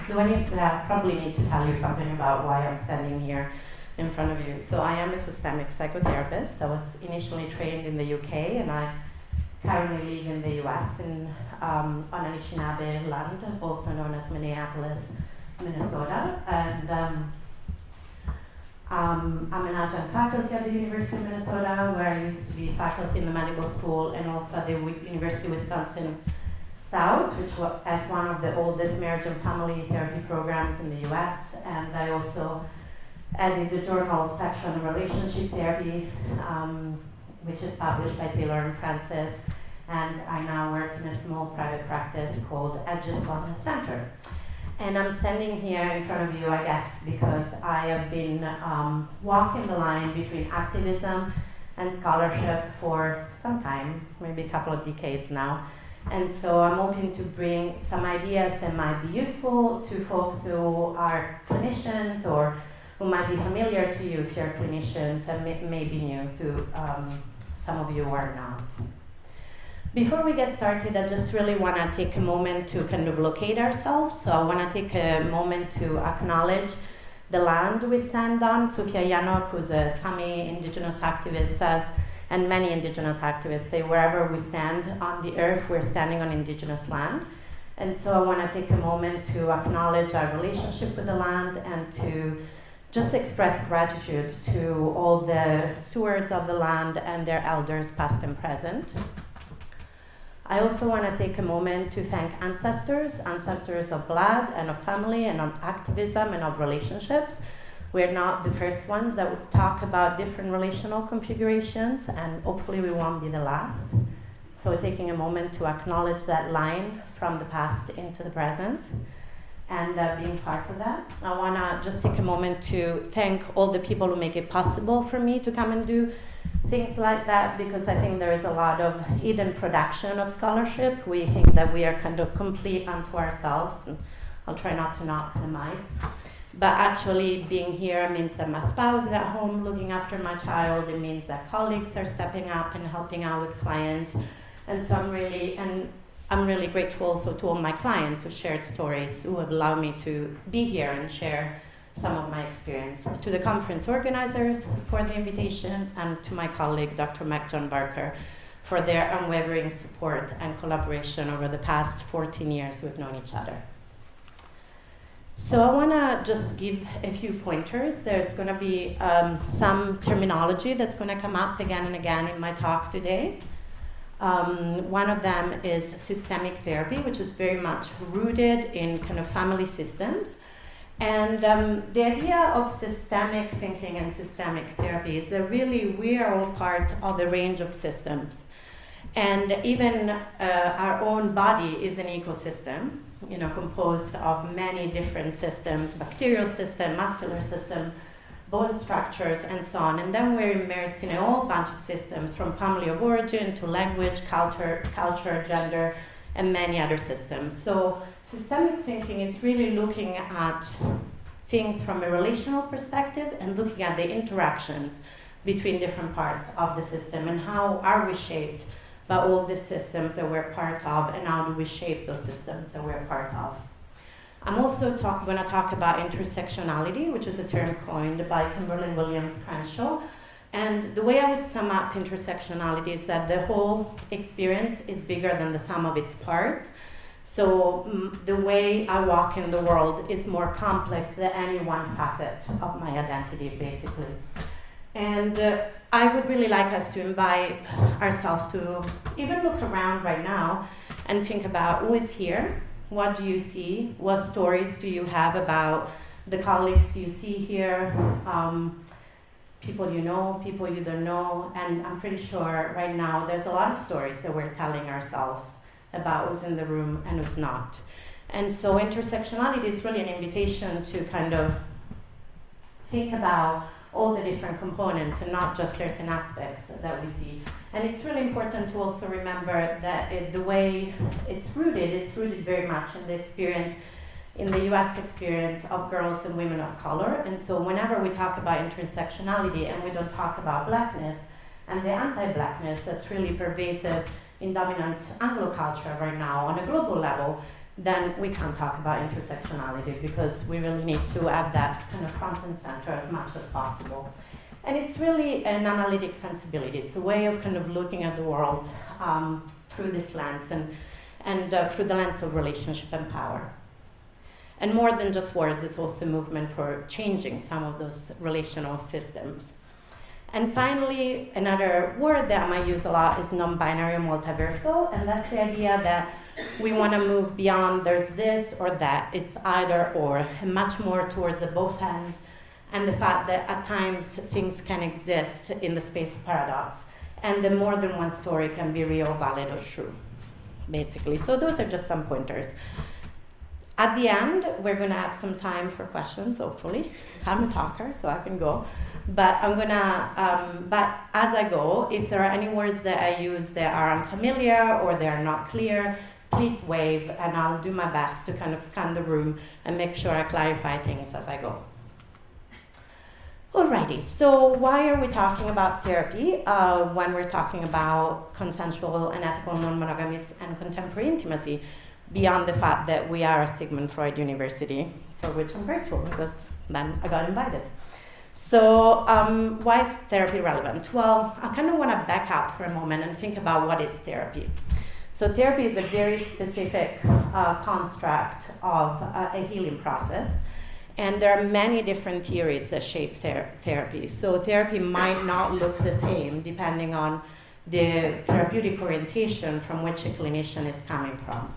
probably need to tell you something about why I'm standing here in front of you. So I am a systemic psychotherapist. I was initially trained in the UK, and I currently live in the US on Anishinaabe land, also known as Minneapolis, Minnesota. And I'm an adjunct faculty at the University of Minnesota, where I used to be faculty in the medical school, and also at the University of Wisconsin South, which was as one of the oldest marriage and family therapy programs in the US. And I also edited the Journal of Sexual and Relationship Therapy, which is published by Taylor and Francis. And I now work in a small private practice called Edges Wellness Center. And I'm standing here in front of you, I guess, because I have been walking the line between activism and scholarship for some time, maybe a couple of decades now. And so I'm hoping to bring some ideas that might be useful to folks who are clinicians or who might be familiar to you if you're clinicians, and may be new to some of you who are not. Before we get started, I just really want to take a moment to kind of locate ourselves. So I want to take a moment to acknowledge the land we stand on. Sufia Yanok, who's a Sami indigenous activist, says, and many indigenous activists say, wherever we stand on the earth, we're standing on indigenous land. And so I want to take a moment to acknowledge our relationship with the land and to just express gratitude to all the stewards of the land and their elders, past and present. I also want to take a moment to thank ancestors of blood and of family and of activism and of relationships. We're not the first ones that would talk about different relational configurations, and hopefully we won't be the last. So taking a moment to acknowledge that line from the past into the present and being part of that. I want to just take a moment to thank all the people who make it possible for me to come and do things like that, because I think there is a lot of hidden production of scholarship. We think that we are kind of complete unto ourselves, and I'll try not to knock the mic. But actually being here means that my spouse is at home looking after my child. It means that colleagues are stepping up and helping out with clients. And so I'm really grateful also to all my clients who shared stories, who have allowed me to be here and share some of my experience. To the conference organizers for the invitation, and to my colleague, Dr. Mac John Barker, for their unwavering support and collaboration over the past 14 years we've known each other. So I want to just give a few pointers. There's going to be some terminology that's going to come up again and again in my talk today. One of them is systemic therapy, which is very much rooted in kind of family systems. And the idea of systemic thinking and systemic therapy is that really we are all part of a range of systems. And even our own body is an ecosystem, composed of many different systems: bacterial system, muscular system, bone structures, and so on. And then we're immersed in a whole bunch of systems, from family of origin to language, culture, gender, and many other systems. So systemic thinking is really looking at things from a relational perspective and looking at the interactions between different parts of the system, and how are we shaped by all the systems that we're part of, and how do we shape those systems that we're part of. I'm also going to talk about intersectionality, which is a term coined by Kimberly Williams Crenshaw. And the way I would sum up intersectionality is that the whole experience is bigger than the sum of its parts. So the way I walk in the world is more complex than any one facet of my identity, basically. And I would really like us to invite ourselves to even look around right now and think about who is here, what do you see, what stories do you have about the colleagues you see here, people you know, people you don't know. And I'm pretty sure right now there's a lot of stories that we're telling ourselves about who's in the room and who's not. And so intersectionality is really an invitation to kind of think about all the different components and not just certain aspects that we see. And it's really important to also remember that the way it's rooted very much in the experience, in the US experience of girls and women of color. And so whenever we talk about intersectionality and we don't talk about blackness and the anti-blackness that's really pervasive in dominant Anglo culture right now on a global level, then we can't talk about intersectionality, because we really need to have that kind of front and center as much as possible. And it's really an analytic sensibility. It's a way of kind of looking at the world through this lens and through the lens of relationship and power. And more than just words, it's also a movement for changing some of those relational systems. And finally, another word that I might use a lot is non-binary or multiversal, and that's the idea that we want to move beyond there's this or that, it's either or, and much more towards the both end, and the fact that at times things can exist in the space of paradox, and the more than one story can be real, valid, or true, basically. So those are just some pointers. At the end, we're going to have some time for questions, hopefully. I'm a talker, so I can go. But I'm going to, but as I go, if there are any words that I use that are unfamiliar or they are not clear, please wave, and I'll do my best to kind of scan the room and make sure I clarify things as I go. Alrighty, so why are we talking about therapy when we're talking about consensual and ethical non-monogamous and contemporary intimacy, beyond the fact that we are a Sigmund Freud university, for which I'm grateful, because then I got invited. So why is therapy relevant? Well, I kind of want to back up for a moment and think about what is therapy. So therapy is a very specific construct of a healing process. And there are many different theories that shape therapy. So therapy might not look the same depending on the therapeutic orientation from which a clinician is coming from.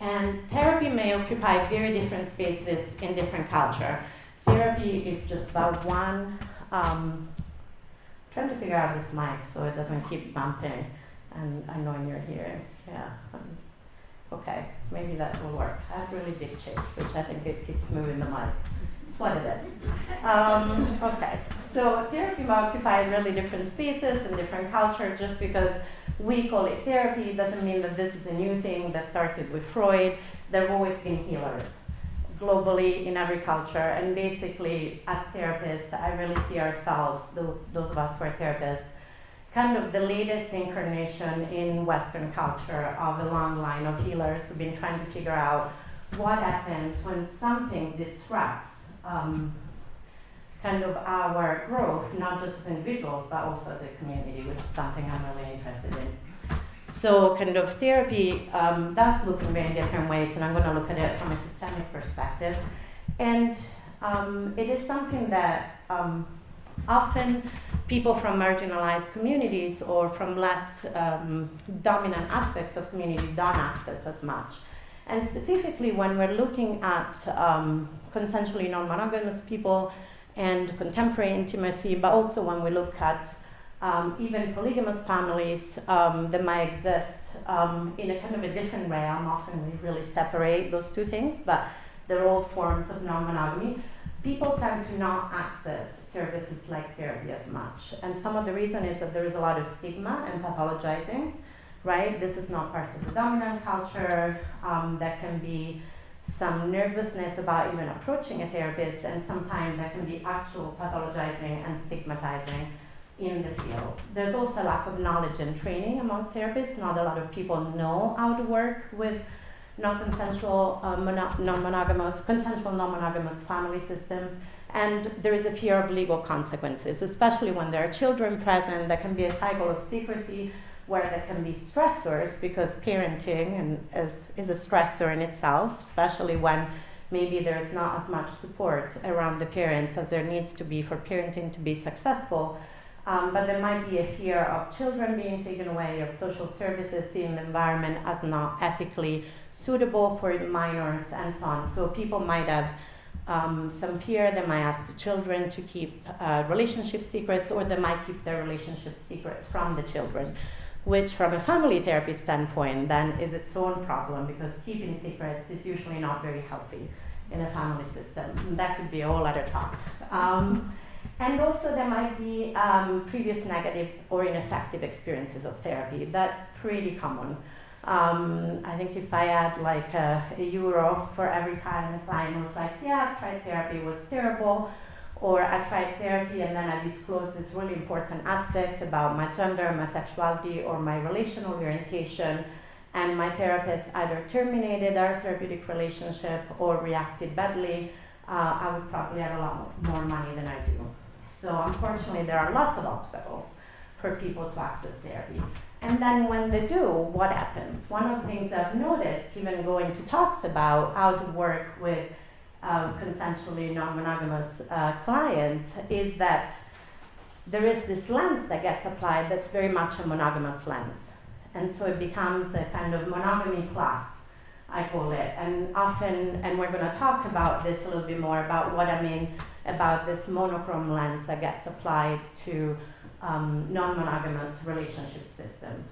And therapy may occupy very different spaces in different culture. Therapy is just about one, trying to figure out this mic so it doesn't keep bumping and annoying your hearing. Yeah. Okay, maybe that will work. I have really big cheeks, which I think it keeps moving the mic. It's what it is. Okay, so therapy may occupy really different spaces and different culture. Just because we call it therapy doesn't mean that this is a new thing that started with Freud. There have always been healers globally in every culture, and basically as therapists, I really see ourselves, those of us who are therapists, kind of the latest incarnation in Western culture of a long line of healers who've been trying to figure out what happens when something disrupts kind of our growth, not just as individuals, but also as a community, which is something I'm really interested in. So kind of therapy does look in very different ways, and I'm going to look at it from a systemic perspective. And it is something that often people from marginalized communities or from less dominant aspects of community don't access as much. And specifically when we're looking at consensually non-monogamous people and contemporary intimacy, but also when we look at even polygamous families that might exist in a kind of a different realm. Often we really separate those two things, but they're all forms of non-monogamy. People tend to not access services like therapy as much. And some of the reason is that there is a lot of stigma and pathologizing, right? This is not part of the dominant culture. There can be some nervousness about even approaching a therapist, and sometimes there can be actual pathologizing and stigmatizing in the field. There's also a lack of knowledge and training among therapists. Not a lot of people know how to work with non-consensual, non-monogamous, consensual non-monogamous family systems, and there is a fear of legal consequences, especially when there are children present. There can be a cycle of secrecy where there can be stressors, because parenting is a stressor in itself, especially when maybe there's not as much support around the parents as there needs to be for parenting to be successful. But there might be a fear of children being taken away, of social services seeing the environment as not ethically suitable for minors, and so on. So people might have some fear. They might ask the children to keep relationship secrets, or they might keep their relationship secret from the children, which from a family therapy standpoint then is its own problem, because keeping secrets is usually not very healthy in a family system. And that could be a whole other talk. And also there might be previous negative or ineffective experiences of therapy. That's pretty common. I think if I had like a euro for every time a client was like, yeah, I've tried therapy, it was terrible, or I tried therapy and then I disclosed this really important aspect about my gender, my sexuality, or my relational orientation, and my therapist either terminated our therapeutic relationship or reacted badly, I would probably have a lot more money than I do. So unfortunately, there are lots of obstacles for people to access therapy. And then when they do, what happens? One of the things I've noticed, even going to talks about how to work with consensually non-monogamous clients, is that there is this lens that gets applied that's very much a monogamous lens. And so it becomes a kind of monogamy class, I call it. And often, and we're going to talk about this a little bit more, about what I mean about this monochrome lens that gets applied to non-monogamous relationship systems.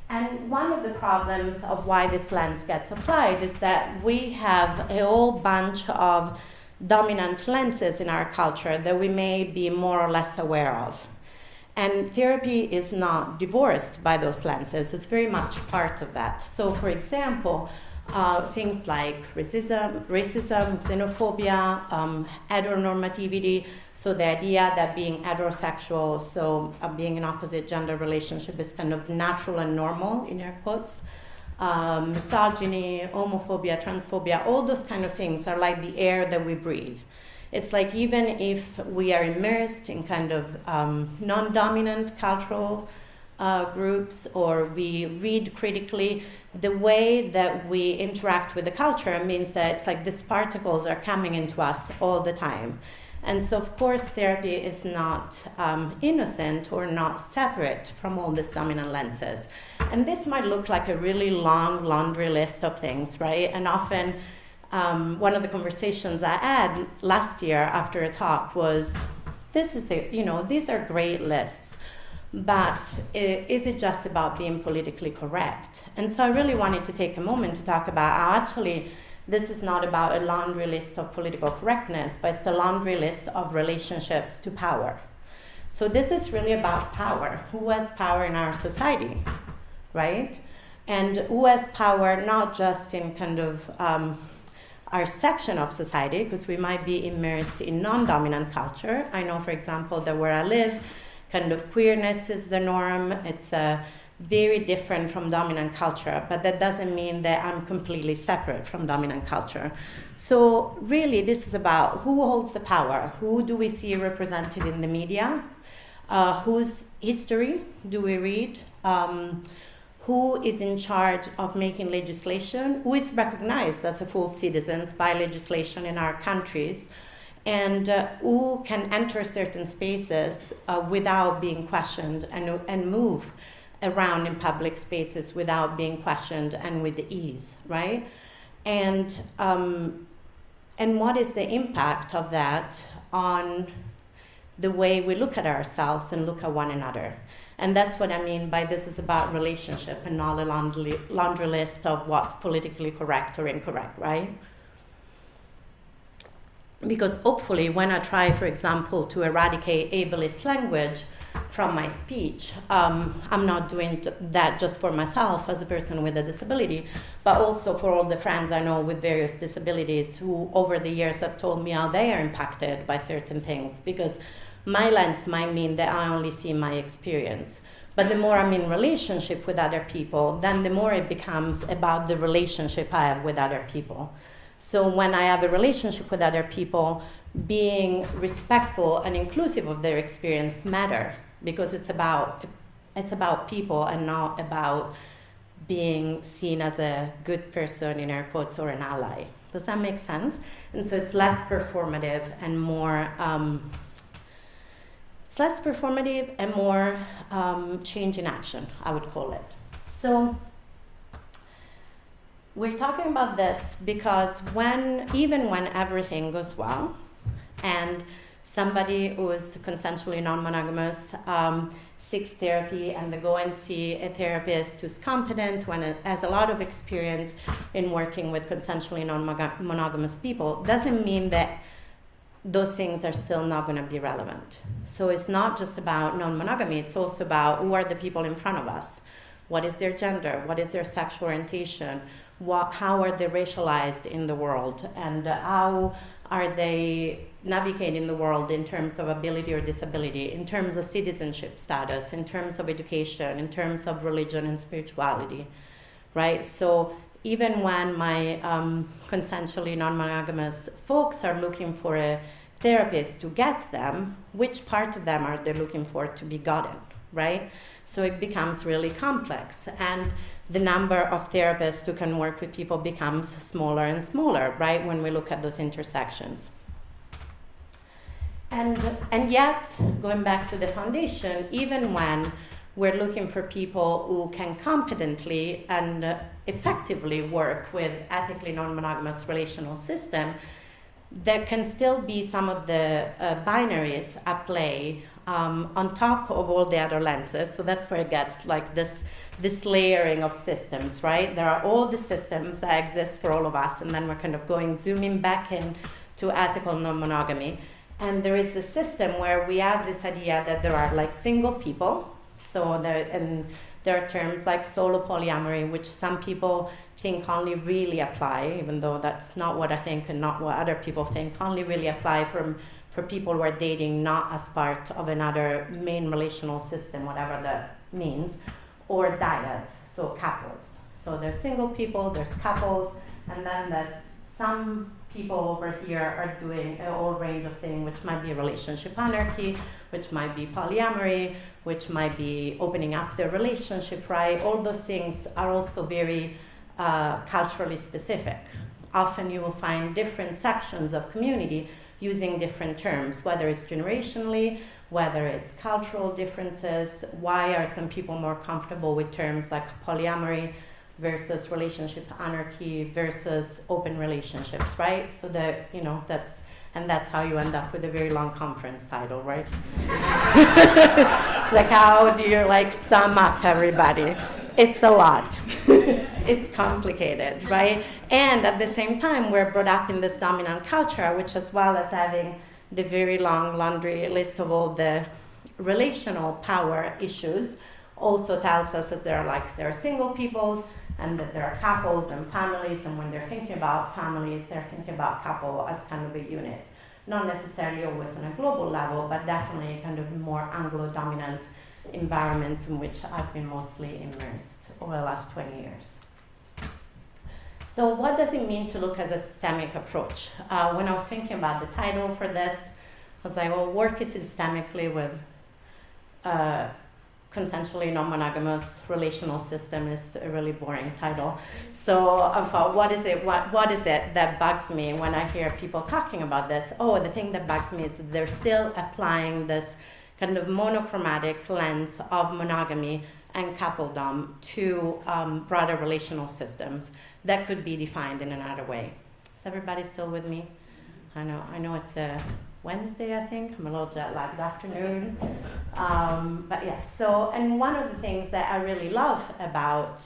And one of the problems of why this lens gets applied is that we have a whole bunch of dominant lenses in our culture that we may be more or less aware of. And therapy is not divorced by those lenses, it's very much part of that. So for example, things like racism, xenophobia, heteronormativity, so the idea that being heterosexual, so being in opposite gender relationship is kind of natural and normal, in air quotes. Misogyny, homophobia, transphobia, all those kind of things are like the air that we breathe. It's like even if we are immersed in kind of non-dominant cultural groups, or we read critically, the way that we interact with the culture means that it's like these particles are coming into us all the time. And so of course therapy is not innocent or not separate from all these dominant lenses. And this might look like a really long laundry list of things, right? And often one of the conversations I had last year after a talk was, these are great lists, but is it just about being politically correct? And so I really wanted to take a moment to talk about how actually this is not about a laundry list of political correctness, but it's a laundry list of relationships to power. So this is really about power. Who has power in our society, right? And who has power not just in kind of our section of society, because we might be immersed in non-dominant culture. I know, for example, that where I live, kind of queerness is the norm. It's very different from dominant culture, but that doesn't mean that I'm completely separate from dominant culture. So really, this is about who holds the power, who do we see represented in the media, whose history do we read, who is in charge of making legislation, who is recognized as a full citizens by legislation in our countries, and who can enter certain spaces without being questioned and move around in public spaces without being questioned and with ease, right? And what is the impact of that on the way we look at ourselves and look at one another? And that's what I mean by this is about relationship and not a laundry list of what's politically correct or incorrect, right? Because hopefully when I try, for example, to eradicate ableist language from my speech, I'm not doing that just for myself as a person with a disability, but also for all the friends I know with various disabilities who over the years have told me how they are impacted by certain things, because my lens might mean that I only see my experience. But the more I'm in relationship with other people, then the more it becomes about the relationship I have with other people. So when I have a relationship with other people, being respectful and inclusive of their experience matter, because it's about people and not about being seen as a good person in air quotes or an ally. Does that make sense? And so it's less performative and more change in action, I would call it. So we're talking about this because even when everything goes well and somebody who is consensually non-monogamous seeks therapy and they go and see a therapist who's competent, has a lot of experience in working with consensually non-monogamous people, doesn't mean that those things are still not going to be relevant. So it's not just about non-monogamy, it's also about who are the people in front of us. What is their gender? What is their sexual orientation? How are they racialized in the world? And how are they navigating the world in terms of ability or disability, in terms of citizenship status, in terms of education, in terms of religion and spirituality, right? So even when my consensually non-monogamous folks are looking for a therapist to get them, which part of them are they looking for to be gotten, right? So it becomes really complex, and the number of therapists who can work with people becomes smaller and smaller, right, when we look at those intersections. And yet, going back to the foundation, even when we're looking for people who can competently and effectively work with ethically non-monogamous relational system, there can still be some of the binaries at play on top of all the other lenses. So that's where it gets like this layering of systems, right? There are all the systems that exist for all of us, and then we're kind of zooming back in to ethical non-monogamy. And there is a system where we have this idea that there are like single people. So there are terms like solo polyamory, which some people think only really apply, even though that's not what I think and not what other people think, only really apply for people who are dating not as part of another main relational system, whatever that means, or dyads, so couples. So there's single people, there's couples, and then there's some people over here are doing a whole range of things, which might be relationship anarchy, which might be polyamory, which might be opening up their relationship, right? All those things are also very culturally specific. Often you will find different sections of community using different terms, whether it's generationally, whether it's cultural differences. Why are some people more comfortable with terms like polyamory versus relationship anarchy versus open relationships, right? So that, you know, that's how you end up with a very long conference title, right? It's like, how do you like sum up everybody? It's a lot. It's complicated, right? And at the same time, we're brought up in this dominant culture, which, as well as having the very long laundry list of all the relational power issues, also tells us that there are single peoples, and that there are couples and families, and when they're thinking about families, they're thinking about couple as kind of a unit. Not necessarily always on a global level, but definitely kind of more Anglo-dominant environments in which I've been mostly immersed over the last 20 years. So what does it mean to look at a systemic approach? When I was thinking about the title for this, I was like, well, work is systemically with consensually non-monogamous relational system is a really boring title. So I thought, what is it that bugs me when I hear people talking about this? Oh, the thing that bugs me is that they're still applying this kind of monochromatic lens of monogamy and coupledom to broader relational systems that could be defined in another way. Is everybody still with me? I know it's a Wednesday, I think. I'm a little jet-lagged afternoon. But yeah, so, and one of the things that I really love about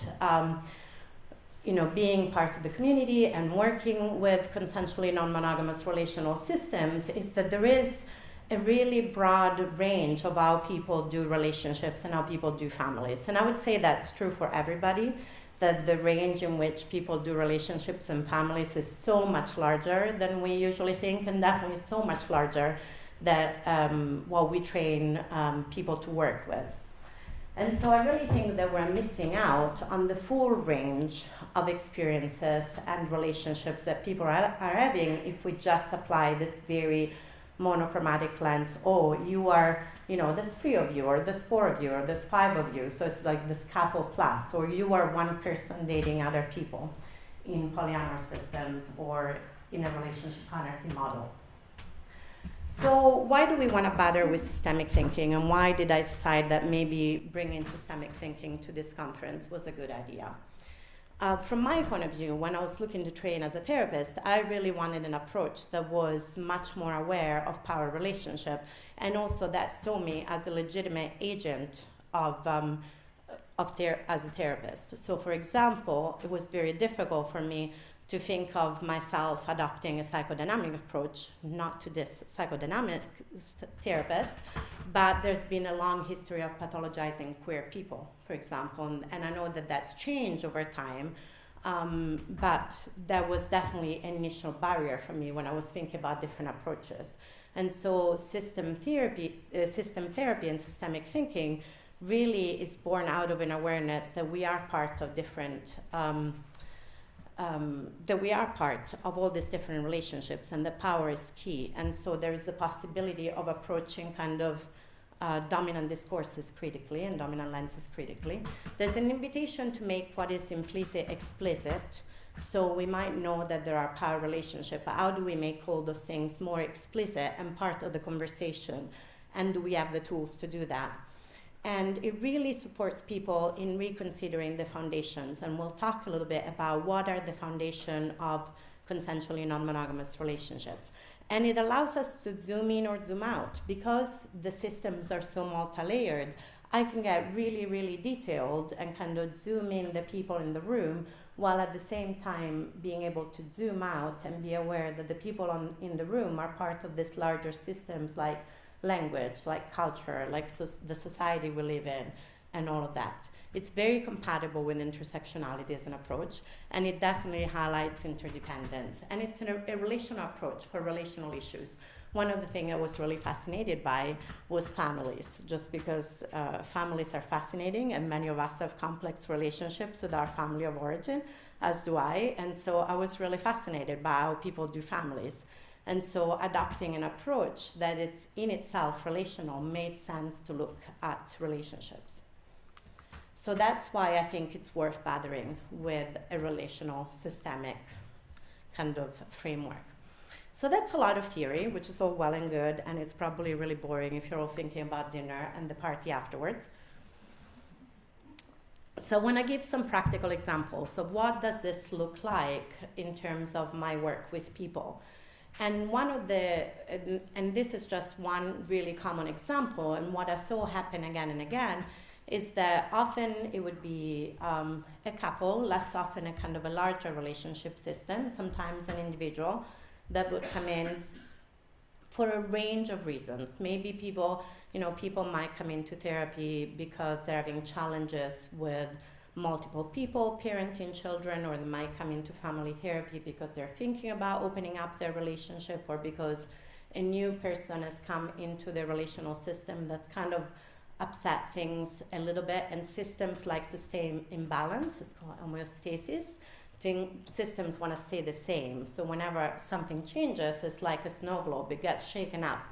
being part of the community and working with consensually non-monogamous relational systems is that there is a really broad range of how people do relationships and how people do families. And I would say that's true for everybody, that the range in which people do relationships and families is so much larger than we usually think, and definitely so much larger than what we train people to work with. And so I really think that we're missing out on the full range of experiences and relationships that people are having if we just apply this very monochromatic lens. Oh, you are, there's 3 of you, or there's 4 of you, or there's 5 of you. So it's like this couple plus, or you are one person dating other people in polyamorous systems or in a relationship anarchy model. So why do we want to bother with systemic thinking, and why did I decide that maybe bringing systemic thinking to this conference was a good idea? From my point of view, when I was looking to train as a therapist, I really wanted an approach that was much more aware of power relationship, and also that saw me as a legitimate agent of as a therapist. So for example, it was very difficult for me to think of myself adopting a psychodynamic approach, not to this psychodynamic therapist, but there's been a long history of pathologizing queer people, for example, and I know that that's changed over time, but that was definitely an initial barrier for me when I was thinking about different approaches. And so system therapy and systemic thinking really is born out of an awareness that we are part of different that we are part of all these different relationships, and that power is key. And so there is the possibility of approaching kind of dominant discourses critically and dominant lenses critically. There's an invitation to make what is implicit explicit. So we might know that there are power relationships, but how do we make all those things more explicit and part of the conversation? And do we have the tools to do that? And it really supports people in reconsidering the foundations. And we'll talk a little bit about what are the foundation of consensually non-monogamous relationships. And it allows us to zoom in or zoom out. Because the systems are so multi-layered, I can get really, really detailed and kind of zoom in the people in the room, while at the same time being able to zoom out and be aware that the people in the room are part of this larger systems like language, like culture, like the society we live in, and all of that. It's very compatible with intersectionality as an approach, and it definitely highlights interdependence. And it's a relational approach for relational issues. One of the things I was really fascinated by was families, just because families are fascinating, and many of us have complex relationships with our family of origin, as do I. And so I was really fascinated by how people do families. And so adopting an approach that it's in itself relational made sense to look at relationships. So that's why I think it's worth bothering with a relational systemic kind of framework. So that's a lot of theory, which is all well and good, and it's probably really boring if you're all thinking about dinner and the party afterwards. So I want to give some practical examples of what does this look like in terms of my work with people. And one of the, and this is just one really common example, and what I saw happen again and again is that often it would be a couple, less often a kind of a larger relationship system, sometimes an individual that would come in for a range of reasons. Maybe people might come into therapy because they're having challenges with multiple people parenting children, or they might come into family therapy because they're thinking about opening up their relationship, or because a new person has come into the relational system that's kind of upset things a little bit, and systems like to stay in balance. It's called homeostasis. Systems want to stay the same. So whenever something changes, it's like a snow globe. It gets shaken up,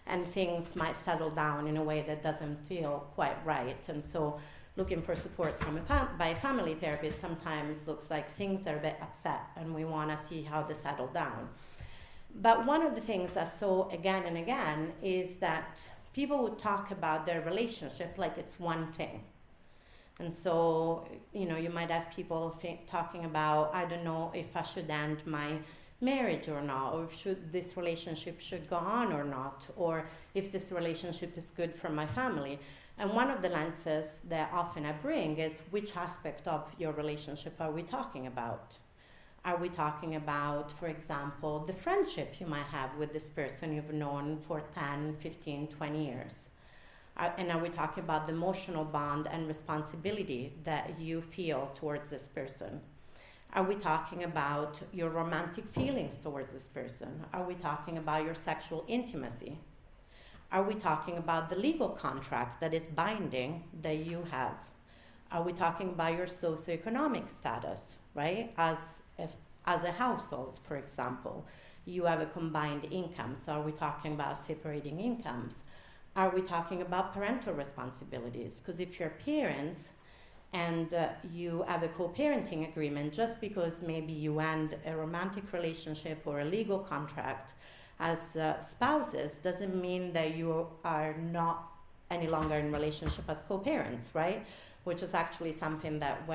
and things might settle down in a way that doesn't feel quite right. And so looking for support from by a family therapist sometimes looks like things are a bit upset, and we want to see how they settle down. But one of the things I saw again and again is that people would talk about their relationship like it's one thing. And so, you might have people talking about, I don't know if I should end my marriage or not, or if this relationship should go on or not, or if this relationship is good for my family. And one of the lenses that often I bring is, which aspect of your relationship are we talking about? Are we talking about, for example, the friendship you might have with this person you've known for 10, 15, 20 years? And are we talking about the emotional bond and responsibility that you feel towards this person? Are we talking about your romantic feelings towards this person? Are we talking about your sexual intimacy? Are we talking about the legal contract that is binding that you have? Are we talking about your socioeconomic status, right? As a household, for example, you have a combined income. So are we talking about separating incomes? Are we talking about parental responsibilities? Because if you're parents and you have a co-parenting agreement, just because maybe you end a romantic relationship or a legal contract as spouses doesn't mean that you are not any longer in relationship as co-parents, right? Which is actually something that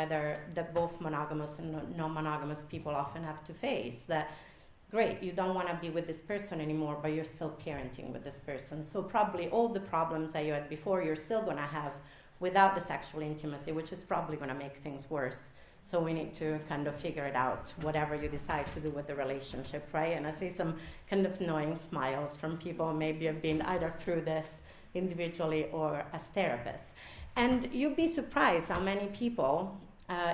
both monogamous and non-monogamous people often have to face. That, great, you don't want to be with this person anymore, but you're still parenting with this person. So probably all the problems that you had before, you're still going to have without the sexual intimacy, which is probably going to make things worse. So we need to kind of figure it out, whatever you decide to do with the relationship, right? And I see some kind of knowing smiles from people maybe have been either through this individually or as therapists. And you'd be surprised how many people,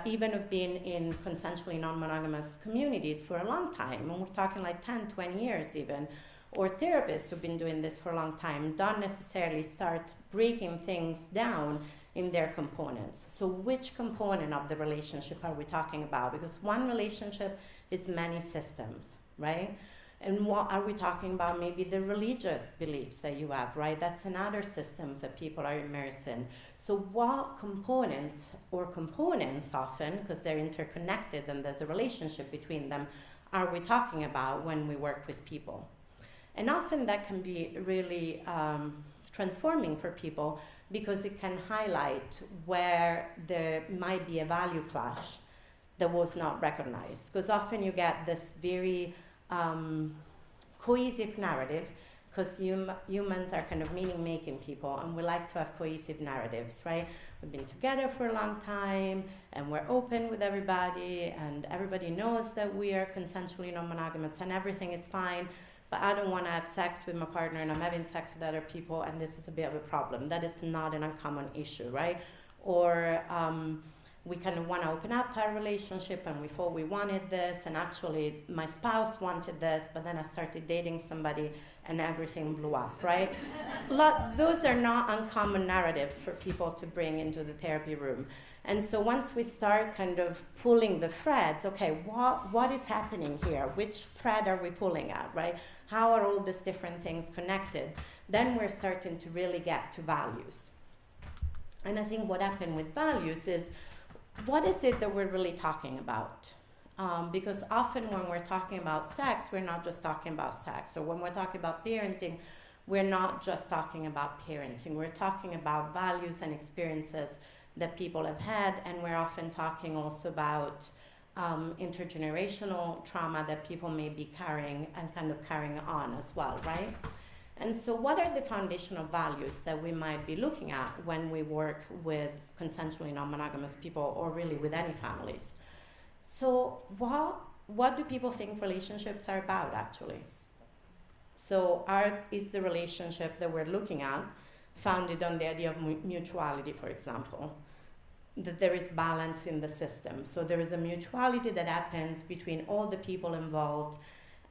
even have been in consensually non-monogamous communities for a long time, and we're talking like 10, 20 years even, or therapists who've been doing this for a long time, don't necessarily start breaking things down in their components. So which component of the relationship are we talking about? Because one relationship is many systems, right? And what are we talking about? Maybe the religious beliefs that you have, right? That's another system that people are immersed in. So what component or components often, because they're interconnected and there's a relationship between them, are we talking about when we work with people? And often that can be really transforming for people because it can highlight where there might be a value clash that was not recognized. Because often you get this very cohesive narrative, because humans are kind of meaning-making people, and we like to have cohesive narratives, right? We've been together for a long time, and we're open with everybody, and everybody knows that we are consensually non-monogamous, and everything is fine, but I don't want to have sex with my partner, and I'm having sex with other people, and this is a bit of a problem. That is not an uncommon issue, right? Or we kind of want to open up our relationship, and we thought we wanted this, and actually my spouse wanted this, but then I started dating somebody and everything blew up, right? Those are not uncommon narratives for people to bring into the therapy room. And so once we start kind of pulling the threads, okay, what is happening here? Which thread are we pulling at, right? How are all these different things connected? Then we're starting to really get to values. And I think what happened with values is, what is it that we're really talking about? Because often when we're talking about sex, we're not just talking about sex. Or when we're talking about parenting, we're not just talking about parenting. We're talking about values and experiences that people have had, and we're often talking also about intergenerational trauma that people may be carrying and kind of carrying on as well, right? And so what are the foundational values that we might be looking at when we work with consensually non-monogamous people, or really with any families? So what do people think relationships are about, actually? So is the relationship that we're looking at founded on the idea of mutuality, for example? That there is balance in the system. So there is a mutuality that happens between all the people involved,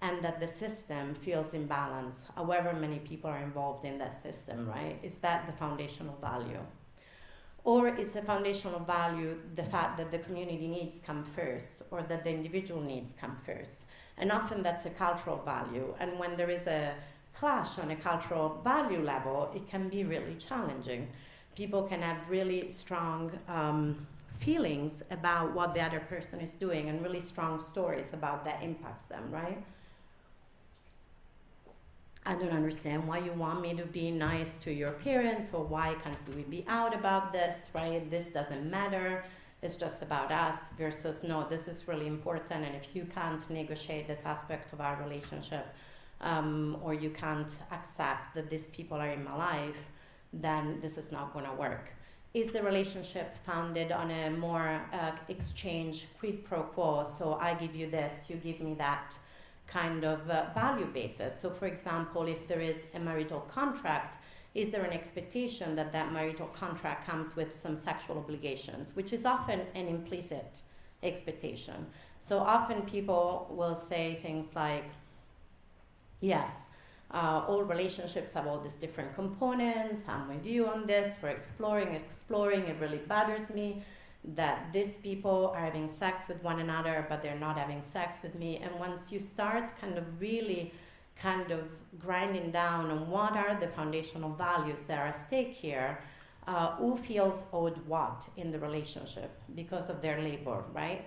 and that the system feels in balance, however many people are involved in that system, right? Is that the foundational value? Or is the foundational value the fact that the community needs come first, or that the individual needs come first? And often that's a cultural value. And when there is a clash on a cultural value level, it can be really challenging. People can have really strong feelings about what the other person is doing, and really strong stories about that impacts them, right? I don't understand why you want me to be nice to your parents, or why can't we be out about this, right? This doesn't matter, it's just about us, versus no, this is really important, and if you can't negotiate this aspect of our relationship, or you can't accept that these people are in my life, then this is not going to work. Is the relationship founded on a more exchange, quid pro quo, so I give you this, you give me that, kind of value basis? So for example, if there is a marital contract, is there an expectation that that marital contract comes with some sexual obligations, which is often an implicit expectation. So often people will say things like, yes, all relationships have all these different components, I'm with you on this, we're exploring, it really bothers me that these people are having sex with one another, but they're not having sex with me. And once you start kind of really kind of grinding down on what are the foundational values that are at stake here, who feels owed what in the relationship because of their labor, right?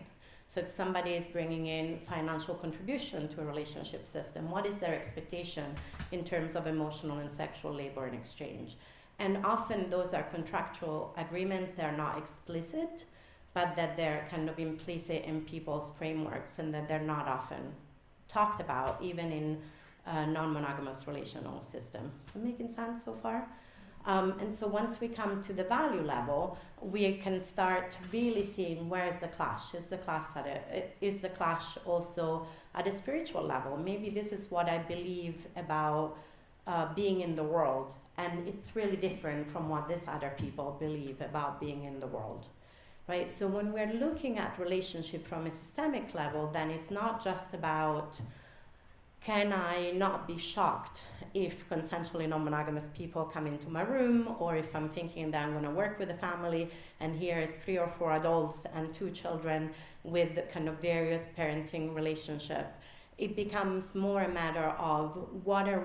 So if somebody is bringing in financial contribution to a relationship system, what is their expectation in terms of emotional and sexual labor in exchange? And often those are contractual agreements, they're not explicit, but that they're kind of implicit in people's frameworks, and that they're not often talked about, even in a non-monogamous relational system. Is that making sense so far? And so once we come to the value level, we can start really seeing where is the clash. Is the clash also at a spiritual level? Maybe this is what I believe about being in the world, and it's really different from what these other people believe about being in the world. Right? So when we're looking at relationship from a systemic level, then it's not just about, can I not be shocked if consensually non-monogamous people come into my room, or if I'm thinking that I'm going to work with a family and here is 3 or 4 adults and 2 children with kind of various parenting relationship. It becomes more a matter of what are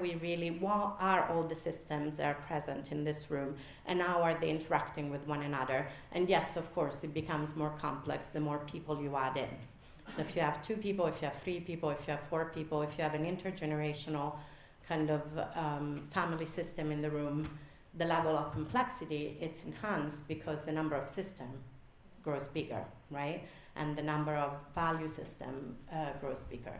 all the systems that are present in this room, and how are they interacting with one another. And yes, of course, it becomes more complex the more people you add in. So if you have 2 people, if you have 3 people, if you have 4 people, if you have an intergenerational kind of family system in the room, the level of complexity, it's enhanced because the number of system grows bigger, right? And the number of value system grows bigger.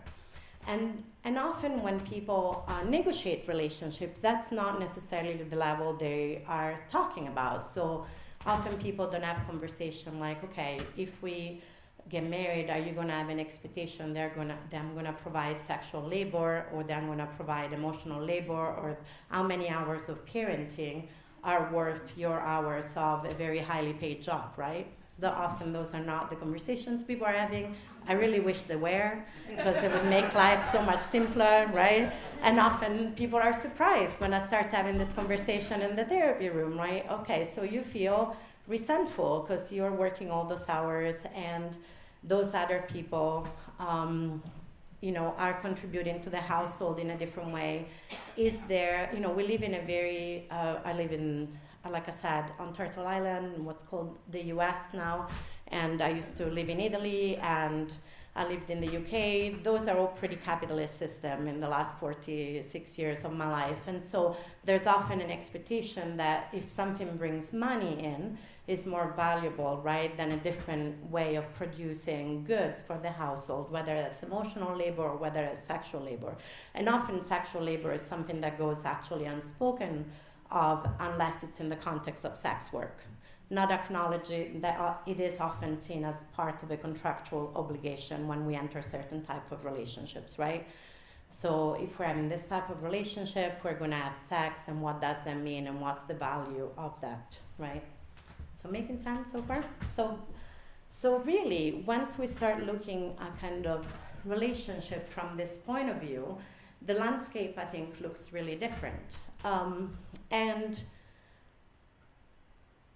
And often when people negotiate relationships, that's not necessarily the level they are talking about. So often people don't have conversation like, okay, if we get married, are you going to have an expectation I'm going to provide sexual labor, or that I'm going to provide emotional labor, or how many hours of parenting are worth your hours of a very highly paid job, right? Often those are not the conversations people are having. I really wish they were, because it would make life so much simpler, right? And often people are surprised when I start having this conversation in the therapy room, right? Okay, so you feel resentful because you're working all those hours and those other people are contributing to the household in a different way. Is there, we live in a very, I live in, like I said, on Turtle Island, what's called the US now, and I used to live in Italy, and I lived in the UK. Those are all pretty capitalist system in the last 46 years of my life. And so there's often an expectation that if something brings money in, is more valuable, right, than a different way of producing goods for the household, whether it's emotional labor or whether it's sexual labor. And often sexual labor is something that goes actually unspoken of unless it's in the context of sex work. Not acknowledging that it is often seen as part of a contractual obligation when we enter certain type of relationships, right? So if we're having this type of relationship, we're going to have sex, and what does that mean, and what's the value of that, right? So making sense so far? So really, once we start looking at kind of relationship from this point of view, the landscape, I think, looks really different. And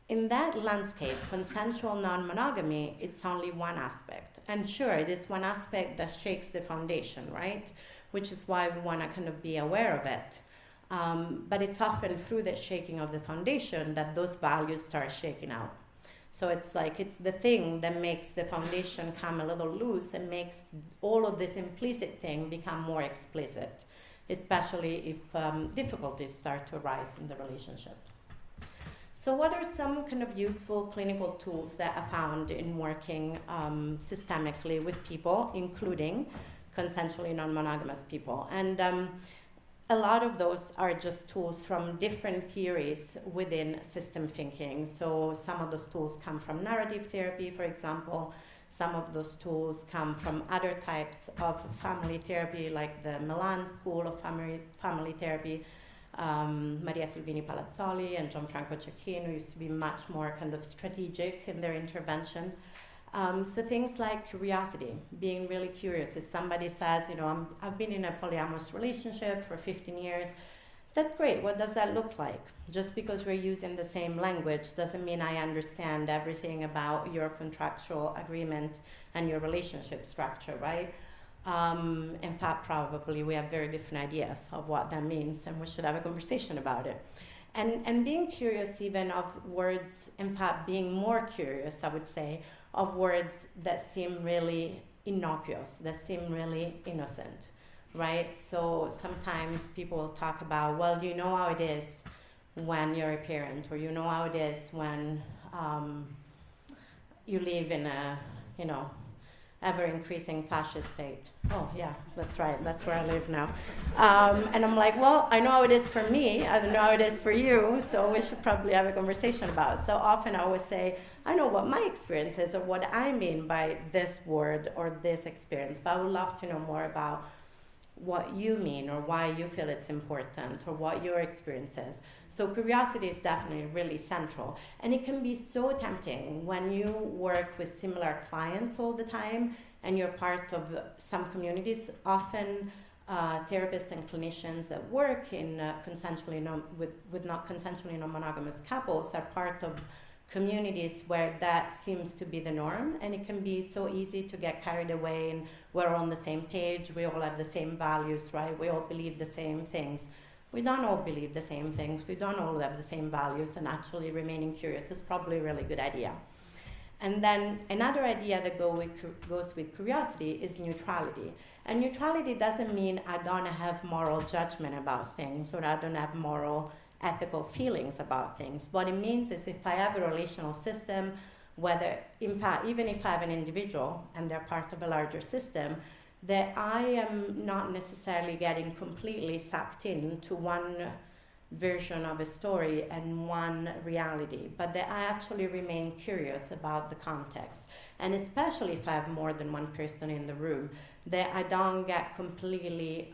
in that landscape, consensual non-monogamy, it's only one aspect. And sure, it is one aspect that shakes the foundation, right? Which is why we want to kind of be aware of it. But it's often through the shaking of the foundation that those values start shaking out. So it's like it's the thing that makes the foundation come a little loose and makes all of this implicit thing become more explicit, especially if difficulties start to arise in the relationship. So what are some kind of useful clinical tools that I found in working systemically with people, including consensually non-monogamous people? And a lot of those are just tools from different theories within system thinking. So some of those tools come from narrative therapy, for example. Some of those tools come from other types of family therapy, like the Milan School of Family Therapy, Maria Silvini Palazzoli and Gianfranco Cecchino, who used to be much more kind of strategic in their intervention. So things like curiosity, being really curious. If somebody says, I've been in a polyamorous relationship for 15 years, that's great. What does that look like? Just because we're using the same language doesn't mean I understand everything about your contractual agreement and your relationship structure, right? In fact, probably we have very different ideas of what that means, and we should have a conversation about it. And being curious even of words, in fact, being more curious, I would say, of words that seem really innocuous, that seem really innocent, right? So sometimes people will talk about, well, you know how it is when you're a parent, or you know how it is when you live in a, ever-increasing fascist state. Oh, yeah, that's right. That's where I live now. And I'm like, well, I know how it is for me. I don't know how it is for you, so we should probably have a conversation about it. So often I always say, I know what my experience is or what I mean by this word or this experience, but I would love to know more about what you mean or why you feel it's important or what your experience is. So curiosity is definitely really central. And it can be so tempting when you work with similar clients all the time and you're part of some communities. Often therapists and clinicians that work in with not consensually non-monogamous couples are part of communities where that seems to be the norm, and it can be so easy to get carried away and we're on the same page, we all have the same values, right? We all believe the same things. We don't all believe the same things, we don't all have the same values, and actually remaining curious is probably a really good idea. And then another idea that goes with curiosity is neutrality. And neutrality doesn't mean I don't have moral judgment about things or I don't have moral ethical feelings about things. What it means is if I have a relational system, whether, in fact, even if I have an individual and they're part of a larger system, that I am not necessarily getting completely sucked into one version of a story and one reality, but that I actually remain curious about the context. And especially if I have more than one person in the room, that I don't get completely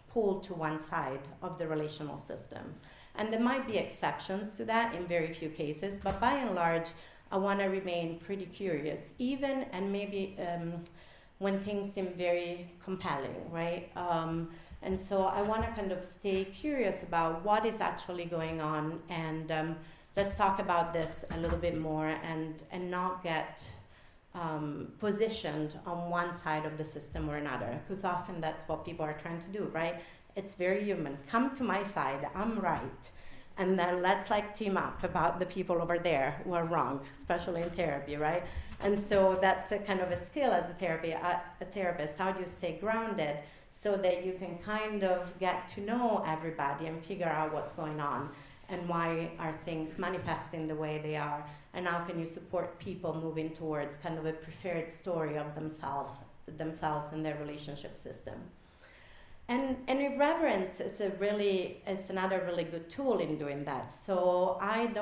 pulled to one side of the relational system. And there might be exceptions to that in very few cases, but by and large, I want to remain pretty curious, even and maybe when things seem very compelling, right? And so I want to kind of stay curious about what is actually going on, and let's talk about this a little bit more and not get positioned on one side of the system or another, because often that's what people are trying to do, right? It's very human. Come to my side, I'm right. And then let's like team up about the people over there who are wrong, especially in therapy, right? And so that's a kind of a skill as a therapist. How do you stay grounded so that you can kind of get to know everybody and figure out what's going on and why are things manifesting the way they are, and how can you support people moving towards kind of a preferred story of themselves and their relationship system. And irreverence is another really good tool in doing that. So I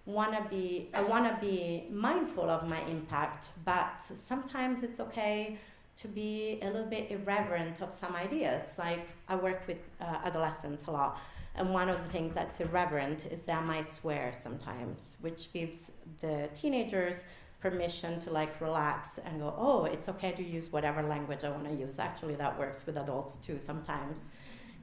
want to be mindful of my impact, but sometimes it's okay to be a little bit irreverent of some ideas. Like I work with adolescents a lot, and one of the things that's irreverent is that I might swear sometimes, which gives the teenagers permission to like relax and go, oh, it's okay to use whatever language I want to use. Actually, that works with adults too sometimes,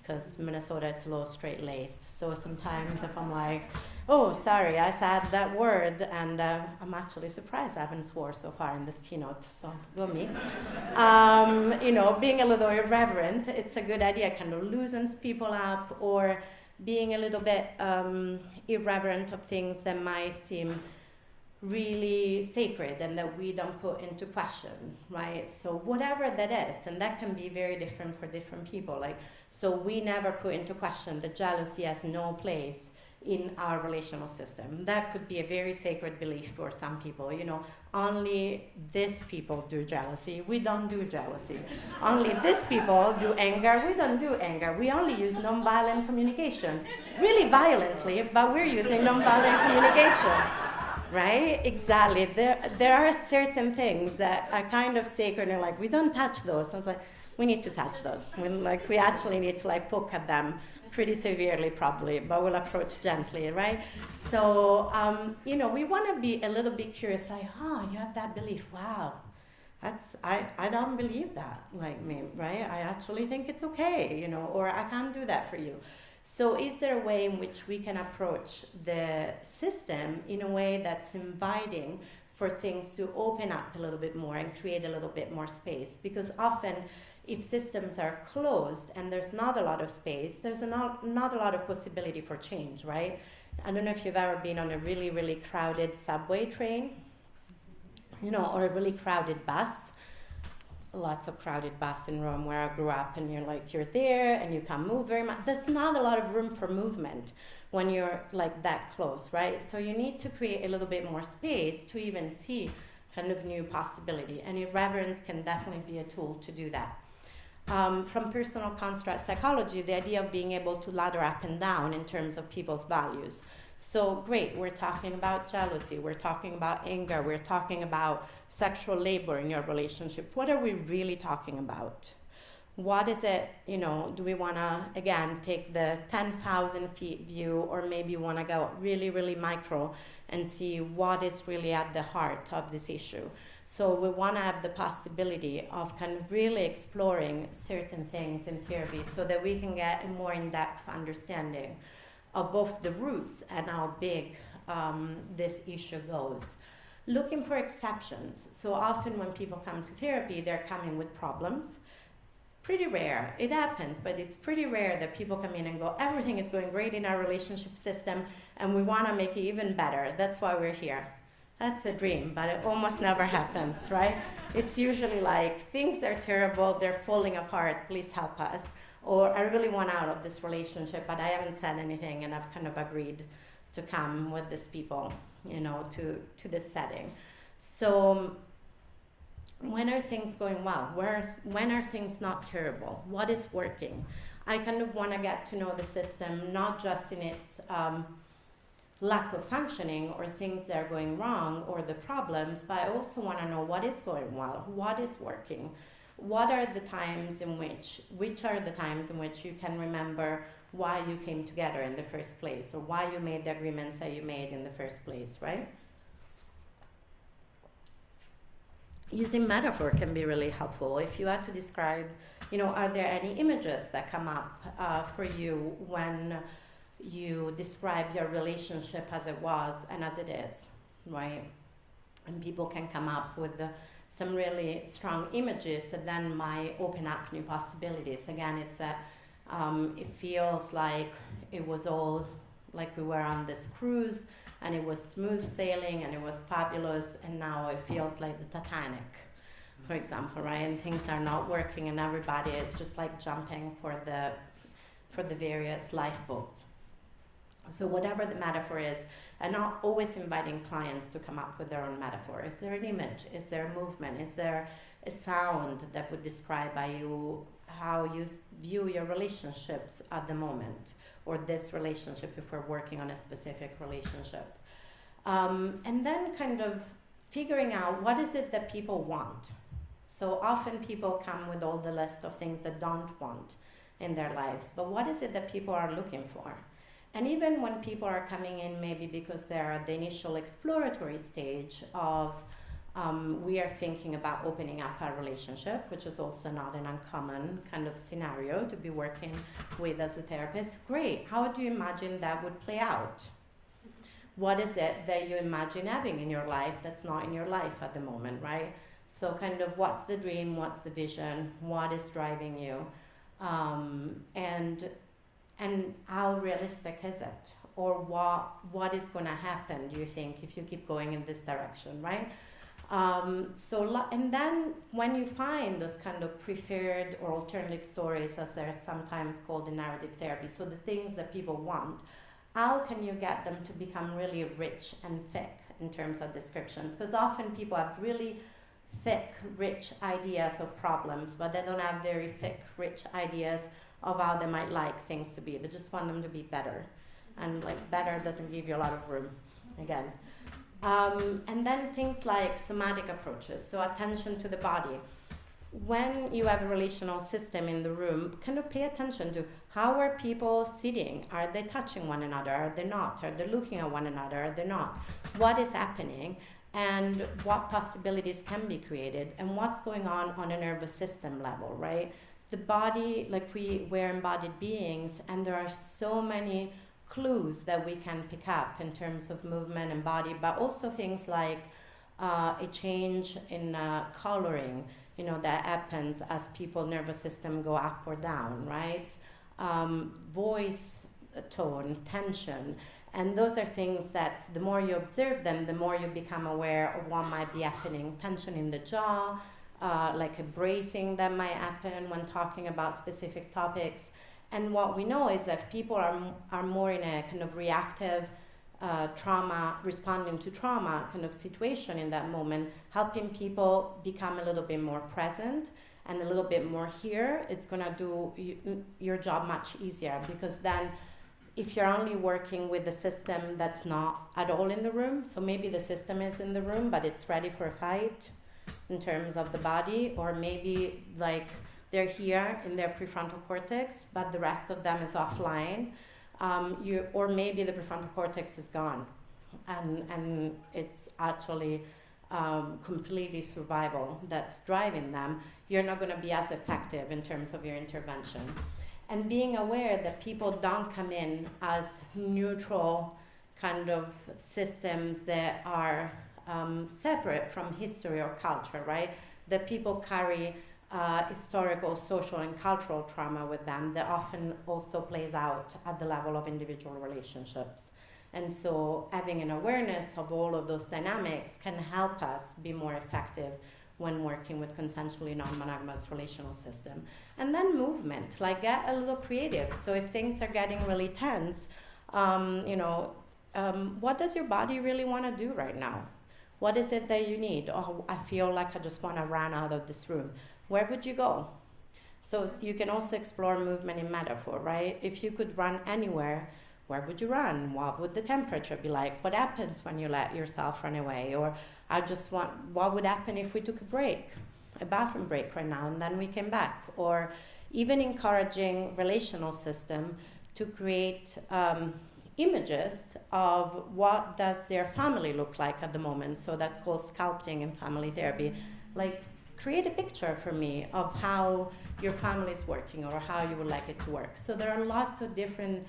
because Minnesota, it's a little straight-laced. So sometimes if I'm like, oh, sorry, I said that word, and I'm actually surprised I haven't swore so far in this keynote, so go me. Being a little irreverent, it's a good idea, kind of loosens people up, or being a little bit irreverent of things that might seem really sacred and that we don't put into question, right? So whatever that is, and that can be very different for different people. Like, so we never put into question that jealousy has no place in our relational system. That could be a very sacred belief for some people. Only these people do jealousy. We don't do jealousy. Only these people do anger. We don't do anger. We only use nonviolent communication. Really violently, but we're using nonviolent communication. Right? Exactly. There are certain things that are kind of sacred and like, we don't touch those. I was like, we need to touch those. We actually need to like poke at them pretty severely probably, but we'll approach gently, right? So, we want to be a little bit curious, like, oh, you have that belief. Wow. I don't believe that, like me, right? I actually think it's okay, or I can't do that for you. So is there a way in which we can approach the system in a way that's inviting for things to open up a little bit more and create a little bit more space? Because often if systems are closed and there's not a lot of space, there's not a lot of possibility for change, right? I don't know if you've ever been on a really, really crowded subway train, or a really crowded bus. Lots of crowded bus in Rome where I grew up, and you're there and you can't move very much. There's not a lot of room for movement when you're like that close, right? So you need to create a little bit more space to even see kind of new possibility. And irreverence can definitely be a tool to do that. From personal construct psychology, the idea of being able to ladder up and down in terms of people's values. So great, we're talking about jealousy, we're talking about anger, we're talking about sexual labor in your relationship. What are we really talking about? What is it, you know, do we want to, again, take the 10,000 feet view, or maybe want to go really, really micro and see what is really at the heart of this issue? So we want to have the possibility of kind of really exploring certain things in therapy so that we can get a more in-depth understanding of both the roots and how big this issue goes. Looking for exceptions. So often when people come to therapy, they're coming with problems. Pretty rare. It happens, but it's pretty rare that people come in and go, everything is going great in our relationship system and we want to make it even better. That's why we're here. That's a dream, but it almost never happens, right? It's usually like, things are terrible, they're falling apart, please help us. Or I really want out of this relationship, but I haven't said anything and I've kind of agreed to come with these people, you know, to this setting. So when are things going well? When are things not terrible? What is working? I kind of want to get to know the system, not just in its lack of functioning or things that are going wrong or the problems, but I also want to know what is going well, what is working, which are the times in which you can remember why you came together in the first place, or why you made the agreements that you made in the first place, right? Using metaphor can be really helpful. If you had to describe, you know, are there any images that come up for you when you describe your relationship as it was and as it is, right? And people can come up with some really strong images that then might open up new possibilities. Again, it's it feels like it was all like we were on this cruise and it was smooth sailing and it was fabulous, and now it feels like the Titanic, for example, right? And things are not working and everybody is just like jumping for the various lifeboats. So whatever the metaphor is, and not always inviting clients to come up with their own metaphor. Is there an image? Is there a movement? Is there a sound that would describe how you view your relationships at the moment, or this relationship if we're working on a specific relationship? And then kind of figuring out what is it that people want. So often people come with all the list of things that don't want in their lives, but what is it that people are looking for? And even when people are coming in maybe because they're at the initial exploratory stage of we are thinking about opening up our relationship, which is also not an uncommon kind of scenario to be working with as a therapist. Great, how do you imagine that would play out? What is it that you imagine having in your life that's not in your life at the moment, right? So kind of what's the dream, what's the vision, what is driving you, and how realistic is it? Or what is going to happen, do you think, if you keep going in this direction, right? And then when you find those kind of preferred or alternative stories, as they're sometimes called in narrative therapy, so the things that people want, how can you get them to become really rich and thick in terms of descriptions? Because often people have really thick, rich ideas of problems, but they don't have very thick, rich ideas of how they might like things to be. They just want them to be better. And like better doesn't give you a lot of room, again. And then things like somatic approaches, so attention to the body. When you have a relational system in the room, kind of pay attention to how are people sitting? Are they touching one another? Are they not? Are they looking at one another? Are they not? What is happening? And what possibilities can be created? And what's going on a nervous system level, right? The body, like we're embodied beings, and there are so many clues that we can pick up in terms of movement and body, but also things like a change in coloring, you know, that happens as people's nervous system go up or down, right? Voice tone, tension, and those are things that the more you observe them, the more you become aware of what might be happening. Tension in the jaw, like a bracing that might happen when talking about specific topics. And what we know is that if people are more in a kind of reactive trauma, responding to trauma kind of situation in that moment, helping people become a little bit more present and a little bit more here, it's going to do your job much easier, because then if you're only working with the system that's not at all in the room, so maybe the system is in the room but it's ready for a fight in terms of the body, or maybe like they're here in their prefrontal cortex but the rest of them is offline, or maybe the prefrontal cortex is gone and it's actually completely survival that's driving them, you're not going to be as effective in terms of your intervention. And being aware that people don't come in as neutral kind of systems that are separate from history or culture, right? That people carry historical, social, and cultural trauma with them that often also plays out at the level of individual relationships. And so having an awareness of all of those dynamics can help us be more effective when working with consensually non-monogamous relational system. And then movement, like get a little creative. So if things are getting really tense, what does your body really want to do right now? What is it that you need? Oh, I feel like I just want to run out of this room. Where would you go? So you can also explore movement in metaphor, right? If you could run anywhere, where would you run? What would the temperature be like? What happens when you let yourself run away? Or what would happen if we took a break, a bathroom break right now, and then we came back? Or even encouraging relational system to create images of what does their family look like at the moment. So that's called sculpting in family therapy. Like, create a picture for me of how your family is working or how you would like it to work. So there are lots of different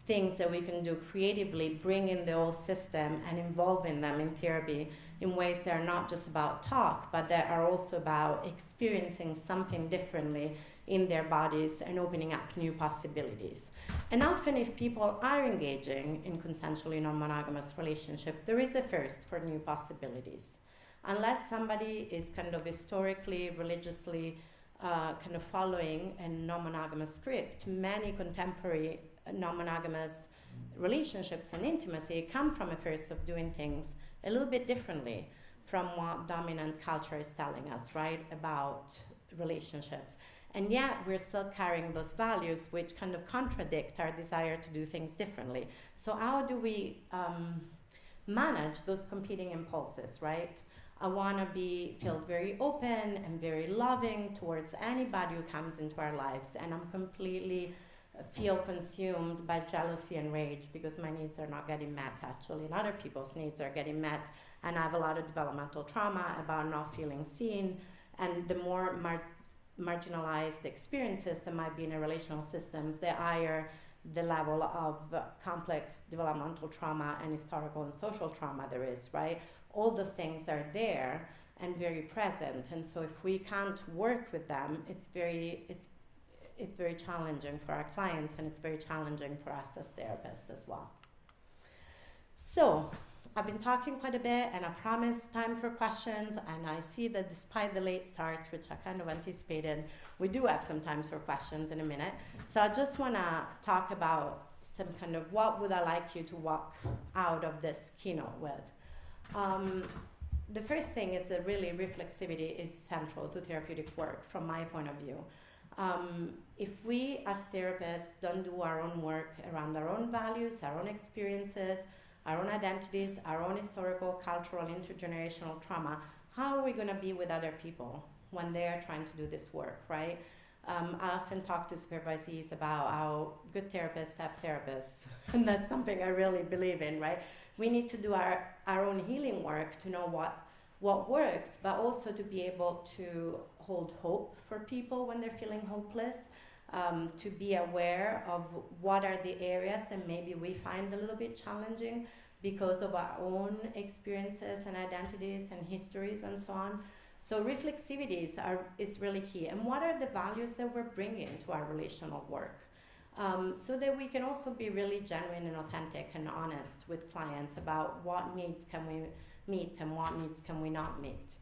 things that we can do creatively, bring in the whole system and involving them in therapy in ways that are not just about talk, but that are also about experiencing something differently in their bodies and opening up new possibilities. And often if people are engaging in consensually non-monogamous relationship, there is a first for new possibilities. Unless somebody is kind of historically, religiously kind of following a non-monogamous script, many contemporary non-monogamous relationships and intimacy come from a first of doing things a little bit differently from what dominant culture is telling us, right, about relationships. And yet we're still carrying those values which kind of contradict our desire to do things differently. So how do we manage those competing impulses, right? I want to feel very open and very loving towards anybody who comes into our lives, and I'm completely feel consumed by jealousy and rage because my needs are not getting met actually, and other people's needs are getting met, and I have a lot of developmental trauma about not feeling seen, and the more marginalized experiences that might be in a relational systems, the higher the level of complex developmental trauma and historical and social trauma there is, right? All those things are there and very present, and so if we can't work with them, it's very challenging for our clients, and it's very challenging for us as therapists as well. So I've been talking quite a bit, and I promised time for questions, and I see that despite the late start, which I kind of anticipated, we do have some time for questions in a minute. So I just want to talk about some kind of what would I like you to walk out of this keynote with. The first thing is that really reflexivity is central to therapeutic work from my point of view. If we as therapists don't do our own work around our own values, our own experiences, our own identities, our own historical, cultural, intergenerational trauma, how are we going to be with other people when they are trying to do this work, right? I often talk to supervisees about how good therapists have therapists, and that's something I really believe in, right? We need to do our own healing work to know what works, but also to be able to hold hope for people when they're feeling hopeless, to be aware of what are the areas that maybe we find a little bit challenging because of our own experiences and identities and histories and so on. So reflexivity is really key. And what are the values that we're bringing to our relational work? So that we can also be really genuine and authentic and honest with clients about what needs can we meet and what needs can we not meet.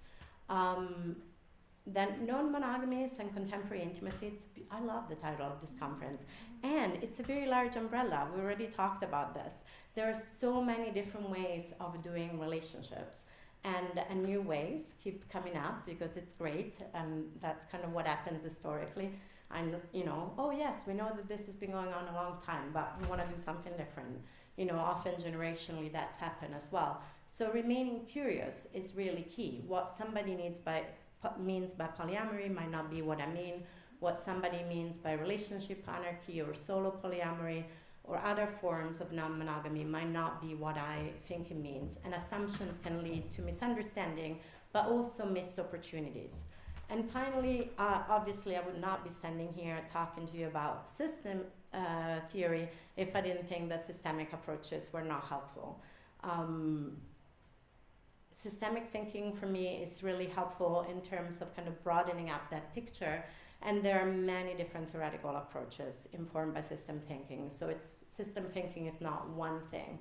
then non-monogamous and contemporary intimacy, I love the title of this conference. And it's a very large umbrella. We already talked about this. There are so many different ways of doing relationships. And new ways keep coming up because it's great, and that's kind of what happens historically. And oh yes, we know that this has been going on a long time, but we want to do something different. Often generationally that's happened as well. So remaining curious is really key. What somebody means by polyamory might not be what I mean. What somebody means by relationship anarchy or solo polyamory or other forms of non-monogamy might not be what I think it means. And assumptions can lead to misunderstanding, but also missed opportunities. And finally, obviously, I would not be standing here talking to you about system theory if I didn't think that systemic approaches were not helpful. Systemic thinking for me is really helpful in terms of kind of broadening up that picture. And there are many different theoretical approaches informed by system thinking. So system thinking is not one thing.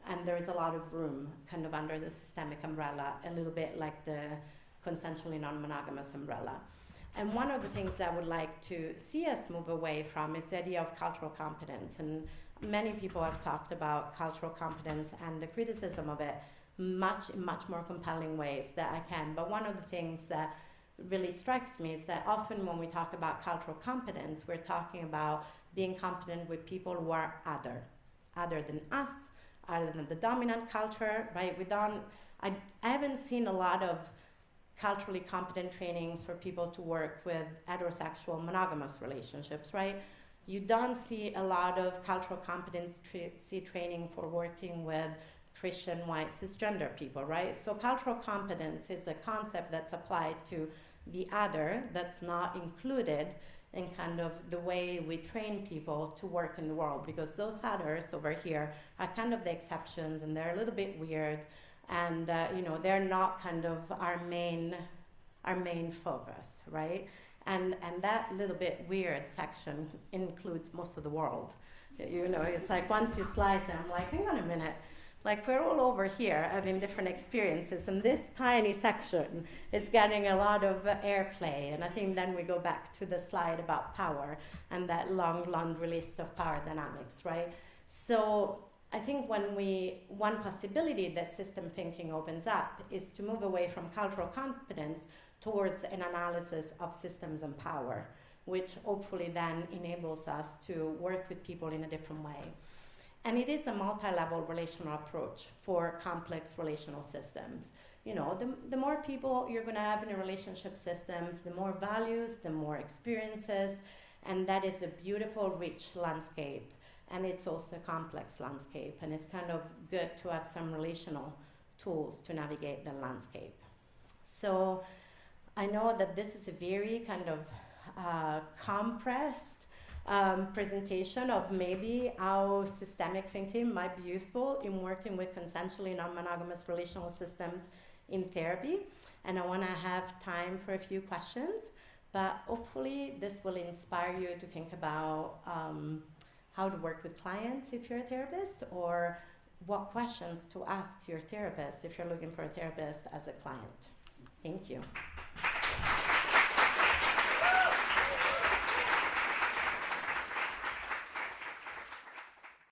And there is a lot of room kind of under the systemic umbrella, a little bit like the consensually non-monogamous umbrella. And one of the things that I would like to see us move away from is the idea of cultural competence. And many people have talked about cultural competence and the criticism of it much more compelling ways that I can. But one of the things that really strikes me is that often when we talk about cultural competence, we're talking about being competent with people who are other than us, other than the dominant culture, right? I haven't seen a lot of culturally competent trainings for people to work with heterosexual monogamous relationships, right? You don't see a lot of cultural competency training for working with Christian, white, cisgender people, right? So cultural competence is a concept that's applied to the other, that's not included in kind of the way we train people to work in the world, because those others over here are kind of the exceptions, and they're a little bit weird, and they're not kind of our main focus, right? And that little bit weird section includes most of the world. It's like once you slice it, I'm like, hang on a minute. Like, we're all over here having different experiences, and this tiny section is getting a lot of airplay. And I think then we go back to the slide about power and that long laundry list of power dynamics, right? So I think one possibility that system thinking opens up is to move away from cultural competence towards an analysis of systems and power, which hopefully then enables us to work with people in a different way. And it is a multi-level relational approach for complex relational systems. The more people you're going to have in a relationship systems, the more values, the more experiences, and that is a beautiful, rich landscape. And it's also a complex landscape, and it's kind of good to have some relational tools to navigate the landscape. So I know that this is a very kind of compressed presentation of maybe how systemic thinking might be useful in working with consensually non-monogamous relational systems in therapy. And I want to have time for a few questions, but hopefully this will inspire you to think about how to work with clients if you're a therapist, or what questions to ask your therapist if you're looking for a therapist as a client. Thank you.